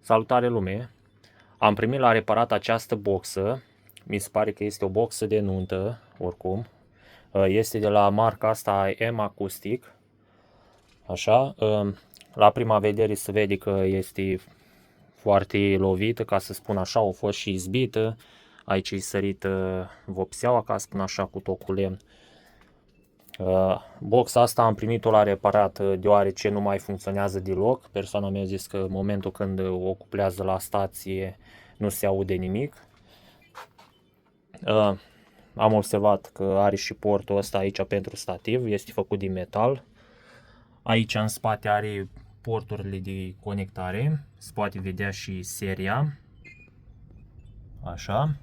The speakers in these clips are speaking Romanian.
Salutare lume! Am primit la reparat această boxă. Mi se pare că este o boxă de nuntă, oricum. Este de la marca asta M Acoustic. Așa. La prima vedere se vede că este foarte lovită, ca să spun așa, a fost și izbită. Aici e sărită vopseaua, ca să spun așa, cu tocul lemn. Boxa asta am primit-o la reparat deoarece nu mai funcționează deloc. Persoana mi-a zis că în momentul când o cuplează la stație nu se aude nimic. Am observat că are și portul ăsta aici pentru stativ, este făcut din metal. Aici în spate are porturile de conectare, se poate vedea și seria. Așa.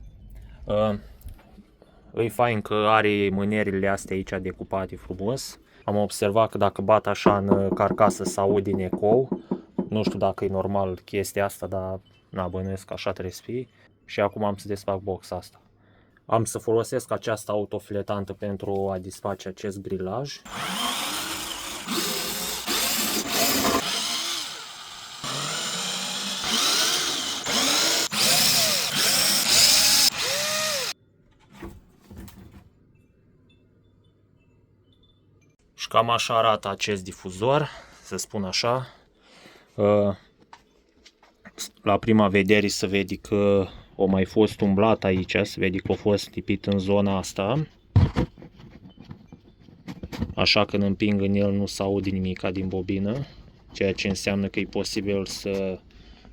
E fain că are mânerile astea aici decupate frumos. Am observat că dacă bat așa în carcasă se aude din ecou. Nu știu dacă e normal chestia asta, dar bănuiesc că așa trebuie să fie. Și acum am să desfac boxa asta. Am să folosesc această autofiletantă pentru a desface acest grilaj. Și cam așa arată acest difuzor, să spun așa. La prima vedere se vede că a mai fost umblat aici, se vede că a fost tipit în zona asta. Așa că când împing în el nu se aude nimic din bobină, ceea ce înseamnă că e posibil să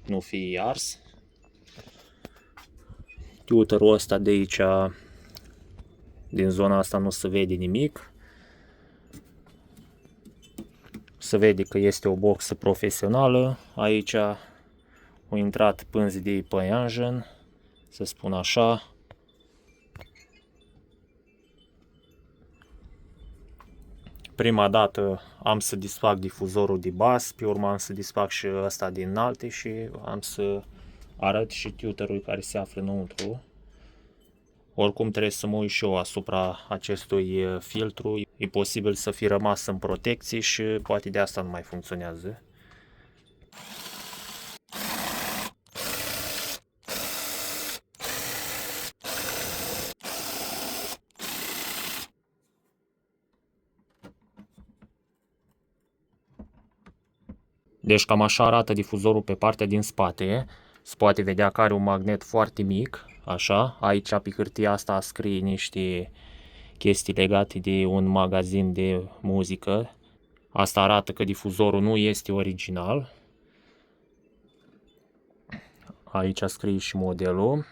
nu fie ars. Tutorul ăsta de aici, din zona asta, nu se vede nimic. Se vede că este o boxă profesională. Aici au intrat pânzi de păianjen, să spun așa. Prima dată am să desfac difuzorul de bas, pe urmă am să desfac și ăsta din înalte și am să arăt și tutorul care se află înăuntru. Oricum trebuie să mă uit și eu asupra acestui filtru. E posibil să fi rămas în protecție și poate de asta nu mai funcționează. Deci cam așa arată difuzorul pe partea din spate. Se poate vedea că are un magnet foarte mic, așa. Aici pe hârtia asta scrie niște chestii legate de un magazin de muzică. Asta arată că difuzorul nu este original. Aici scrie și modelul.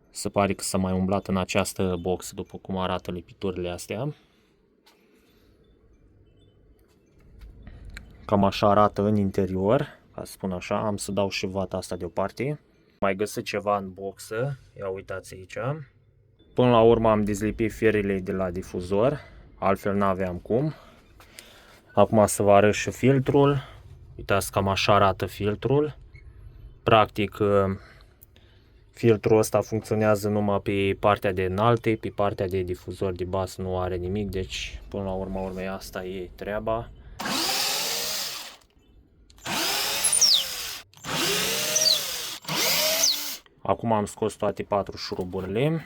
Se pare că s-a mai umblat în această boxă, după cum arată lipiturile astea. Cam așa arată în interior, ca să spun așa. Am să dau și vata asta deoparte. Mai găsit ceva în boxă, ia uitați aici. Până la urmă am dezlipit firele de la difuzor, altfel n-aveam cum. Acum să vă arăt și filtrul. Uitați, cam așa arată filtrul. Practic, filtrul ăsta funcționează numai pe partea de înalte, pe partea de difuzor de bas nu are nimic, deci până la urmă asta e treaba. Acum am scos toate 4 șuruburile.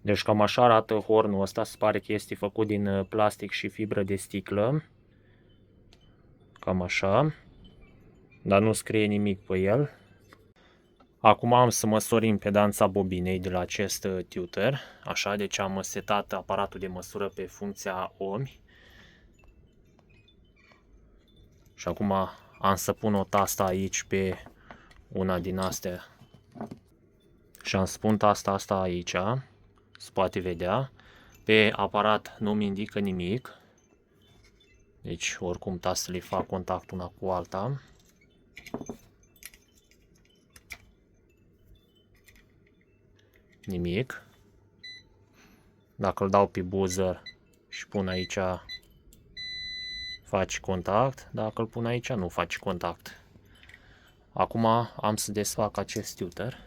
Deci cam așa arată hornul ăsta, se pare că este făcut din plastic și fibră de sticlă. Cam așa. Dar nu scrie nimic pe el. Acum am să măsor impedanța bobinei de la acest tutor. Așa, deci am setat aparatul de măsură pe funcția ohmi. Și acum am să pun o tastă aici pe una din astea. Și am să pun tasta asta aici. Se poate vedea. Pe aparat nu mi indică nimic. Deci oricum tastele fac contact una cu alta. Nimic. Dacă îl dau pe buzzer și pun aici, face contact. Dacă îl pun aici, nu face contact. Acum am să desfac acest tutor.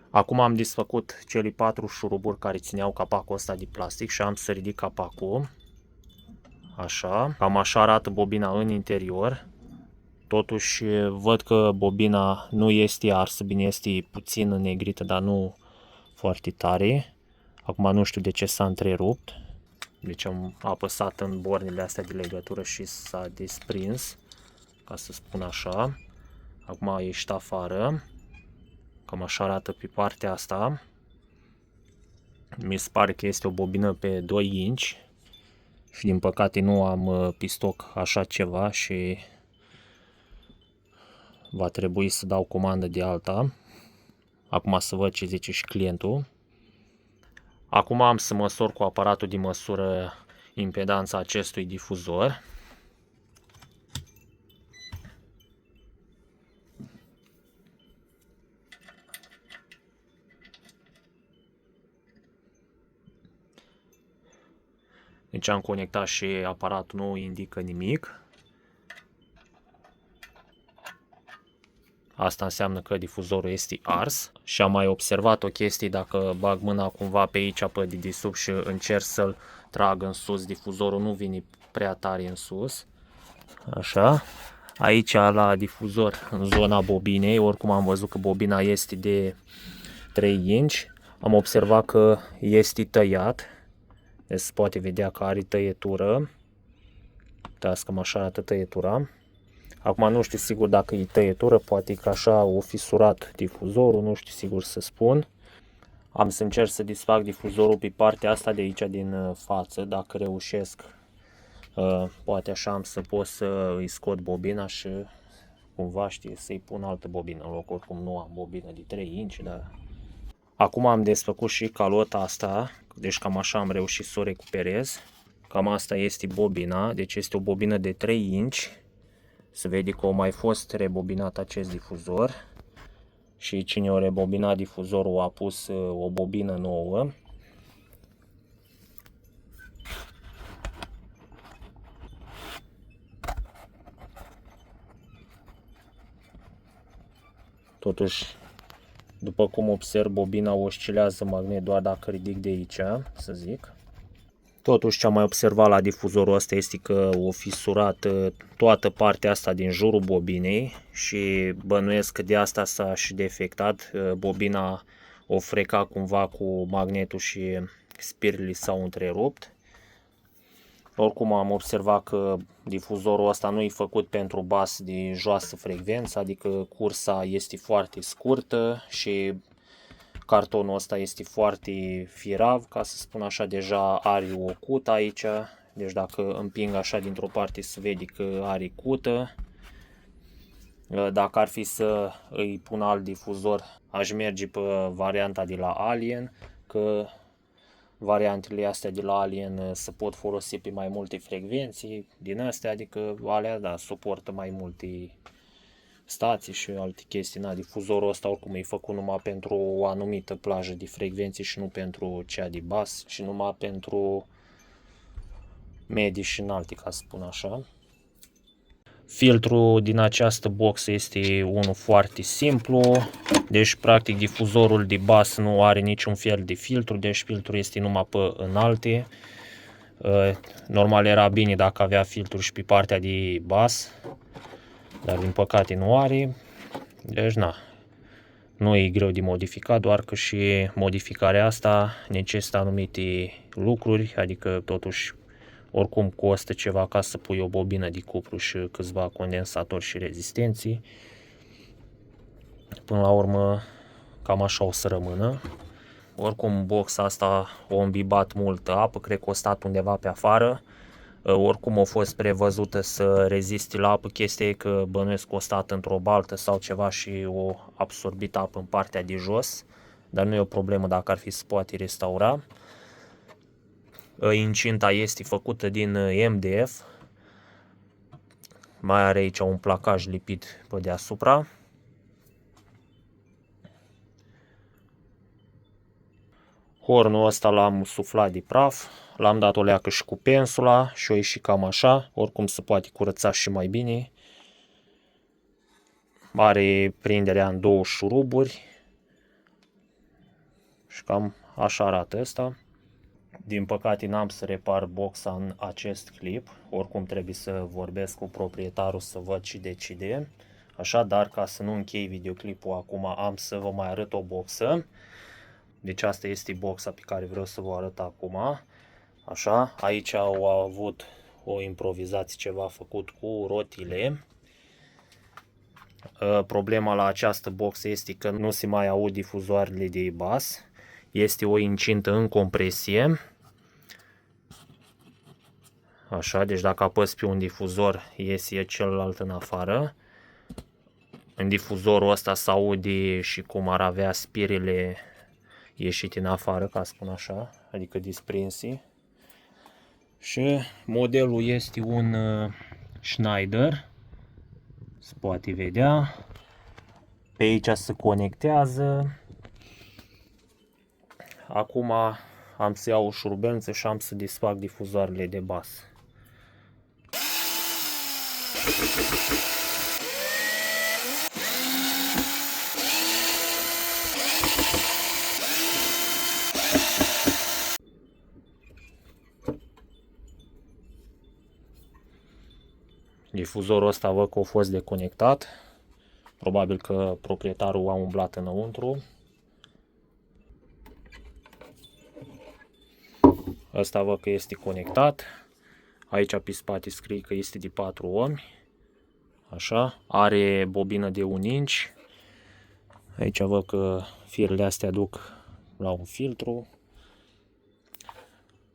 Acum am desfăcut cele 4 șuruburi care țineau capacul ăsta de plastic și am să ridic capacul. Așa, cam așa arată bobina în interior. Totuși văd că bobina nu este arsă, bine, este puțin negrită, dar nu foarte tare. Acum nu știu de ce s-a întrerupt. Deci am apăsat în bornile astea de legătură și s-a desprins, ca să spun așa. Acum a ieșit afară. Cam așa arată pe partea asta. Mi se pare că este o bobină pe 2 inch. Și din păcate nu am pe stoc așa ceva și va trebui să dau comandă de alta. Acum să văd ce zice și clientul. Acum am să măsor cu aparatul de măsură impedanța acestui difuzor. Deci am conectat și aparatul, nu indică nimic. Asta înseamnă că difuzorul este ars. Și am mai observat o chestie, dacă bag mâna cumva pe aici, pe dedesubt și încerc să-l trag în sus, difuzorul nu vine prea tare în sus. Așa. Aici la difuzor, în zona bobinei, oricum am văzut că bobina este de 3 inch. Am observat că este tăiat. Deci se poate vedea că are tăietură. Uitați cam așa arată tăietura. Acum nu știu sigur dacă e tăietură, poate că așa o fisurat difuzorul, nu știu sigur să spun. Am să încerc să desfac difuzorul pe partea asta de aici din față, dacă reușesc. Poate așa am să pot să îi scot bobina și cumva știi să-i pun altă bobină în loc. Oricum nu am bobină de 3 inch, dar... Acum am desfăcut și calota asta, deci cam așa am reușit să o recuperez. Cam asta este bobina, deci este o bobină de 3 inch. Se vede că a mai fost rebobinat acest difuzor. Și cine a rebobinat difuzorul a pus o bobină nouă. Totuși, după cum observ, bobina oscilează magnet doar dacă ridic de aici, să zic. Totuși, ce am mai observat la difuzorul ăsta este că o fisurat toată partea asta din jurul bobinei și bănuiesc că de asta s-a și defectat. Bobina o freca cumva cu magnetul și spirlii s-au întrerupt. Oricum am observat că difuzorul ăsta nu e făcut pentru bas de joasă frecvență, adică cursa este foarte scurtă și cartonul ăsta este foarte firav, ca să spun așa, deja are o cută aici, deci dacă împing așa dintr-o parte se vede că are cută. Dacă ar fi să îi pun alt difuzor, aș merge pe varianta de la Alien, că variantele astea de la Alien se pot folosi pe mai multe frecvenții din astea, adică alea, da, suportă mai multe stații și alte chestii. Na, difuzorul ăsta oricum e făcut numai pentru o anumită plajă de frecvenții și nu pentru cea de bas și numai pentru medii și înalte, ca să spun așa. Filtrul din această boxă este unul foarte simplu, deci practic difuzorul de bas nu are niciun fel de filtru, deci filtrul este numai pe înalte. Normal era bine dacă avea filtru și pe partea de bas, dar din păcate nu are, deci na, nu e greu de modificat, doar că și modificarea asta necesită anumite lucruri, adică totuși oricum costă ceva ca să pui o bobină de cupru și câțiva condensatori și rezistenții. Până la urmă cam așa o să rămână. Oricum boxa asta a îmbibat multă apă, cred că a stat undeva pe afară. Oricum a fost prevăzută să reziste la apă, chestia e că bănuiesc că a stat într-o baltă sau ceva și a absorbit apă în partea de jos. Dar nu e o problemă, dacă ar fi să poate restaura. Incinta este făcută din MDF. Mai are aici un placaj lipit pe deasupra. Hornul ăsta l-am suflat de praf, l-am dat o leacă și cu pensula și o ieși cam așa, oricum se poate curăța și mai bine. Are prinderea în 2 șuruburi și cam așa arată ăsta. Din păcate n-am să repar boxa în acest clip, oricum trebuie să vorbesc cu proprietarul să văd și decide. Așadar, ca să nu închei videoclipul acum, am să vă mai arăt o boxă. Deci asta este boxa pe care vreau să vă arăt acum. Așa, aici au avut o improvizație ceva făcut cu rotile. Problema la această boxă este că nu se mai aud difuzoarele de bas. Este o incintă în compresie. Așa, deci dacă apăs pe un difuzor, iese celălalt în afară. În difuzorul ăsta se aude și cum ar avea spirile ieșite în afară, ca să spun așa, adică desprinse. Și modelul este un Schneider, se poate vedea. Pe aici se conectează. Acum am să iau o șurubelniță și am să desfac difuzoarele de bas. Difuzorul ăsta văd că a fost deconectat. Probabil că proprietarul a umblat înăuntru. Ăsta văd că este conectat. Aici pe spate scrie că este de 4 ohmi. Așa. Are bobină de 1 inch. Aici văd că firele astea duc la un filtru.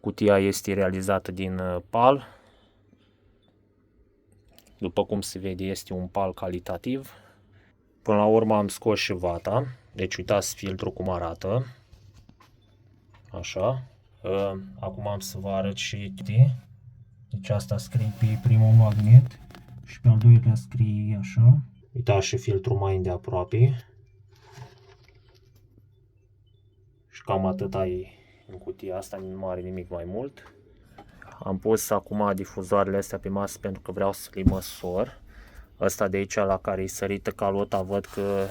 Cutia este realizată din PAL. După cum se vede, este un PAL calitativ. Până la urmă am scos și vata. Deci uitați filtrul cum arată. Așa. Acum am să vă arăt și deci asta scrie pe primul magnet și pe al doilea scrie așa. Uitați și filtrul mai îndeaproape. Și cam atâta e în cutia asta, nu are nimic mai mult. Am pus acum difuzoarele astea pe masă pentru că vreau să le măsor. Ăsta de aici la care e sărită calota văd că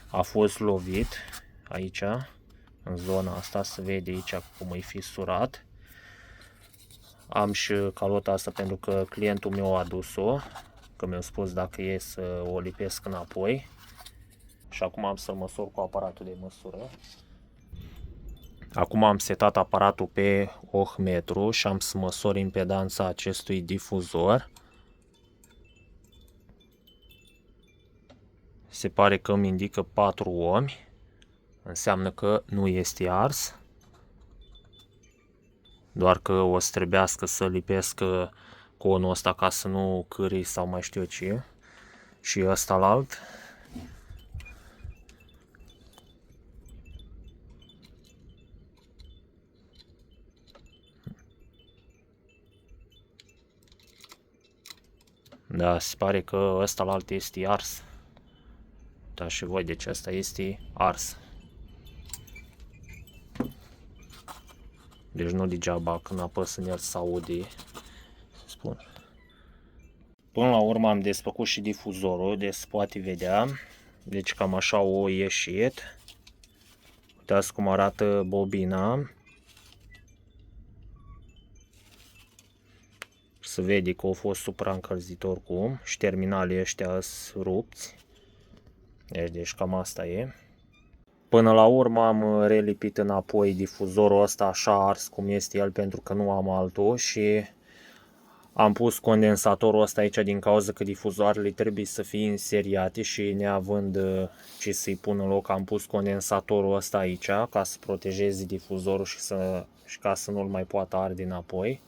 a fost lovit aici, în zona asta, se vede aici cum e fisurat. Am și calota asta pentru că clientul meu a adus-o, că mi-a spus dacă e să o lipesc înapoi. Și acum am să-l măsor cu aparatul de măsură. Acum am setat aparatul pe ohmetru și am să măsor impedanța acestui difuzor. Se pare că îmi indică 4 ohmi. Înseamnă că nu este ars. Doar că o să trebuiască să lipesc conul ăsta ca să nu câri sau mai știu eu ce. Și ăsta la alt. Da, se pare că ăsta la alt este ars. Da, și voi, deci ăsta este ars. Deci nu degeaba când apăs în el să aude, spun. Până la urmă am desfăcut și difuzorul, deci se poate vedea. Deci cam așa o ieșit. Uitați cum arată bobina. Se vede că a fost supraîncălzit oricum și terminalii ăștia sunt rupți. Deci cam asta e. Până la urmă am relipit înapoi difuzorul ăsta așa ars cum este el pentru că nu am altul și am pus condensatorul ăsta aici din cauza că difuzoarele trebuie să fie înseriate și neavând ce să-i pun în loc am pus condensatorul ăsta aici ca să protejeze difuzorul și ca să nu-l mai poată arde înapoi.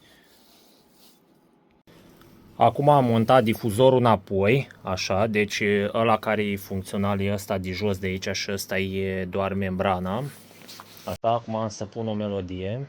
Acum am montat difuzorul înapoi, așa, deci ăla care e funcțional e ăsta de jos de aici și ăsta e doar membrana. Așa, acum am să pun o melodie.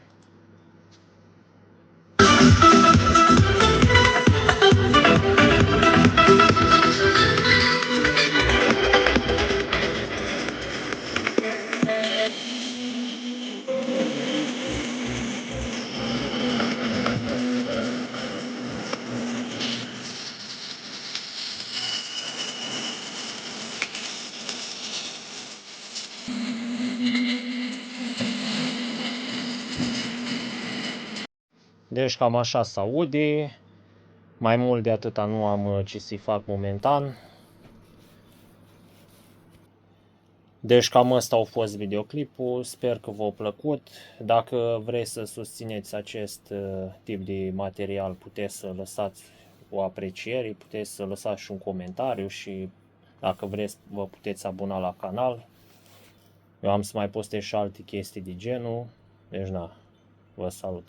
Deci cam așa se aude. Mai mult de atâta nu am ce să-i fac momentan. Deci cam ăsta a fost videoclipul, sper că v-a plăcut. Dacă vreți să susțineți acest tip de material, puteți să lăsați o apreciere, puteți să lăsați și un comentariu și dacă vreți vă puteți abona la canal. Eu am să mai postez și alte chestii de genul, deci na, vă salut!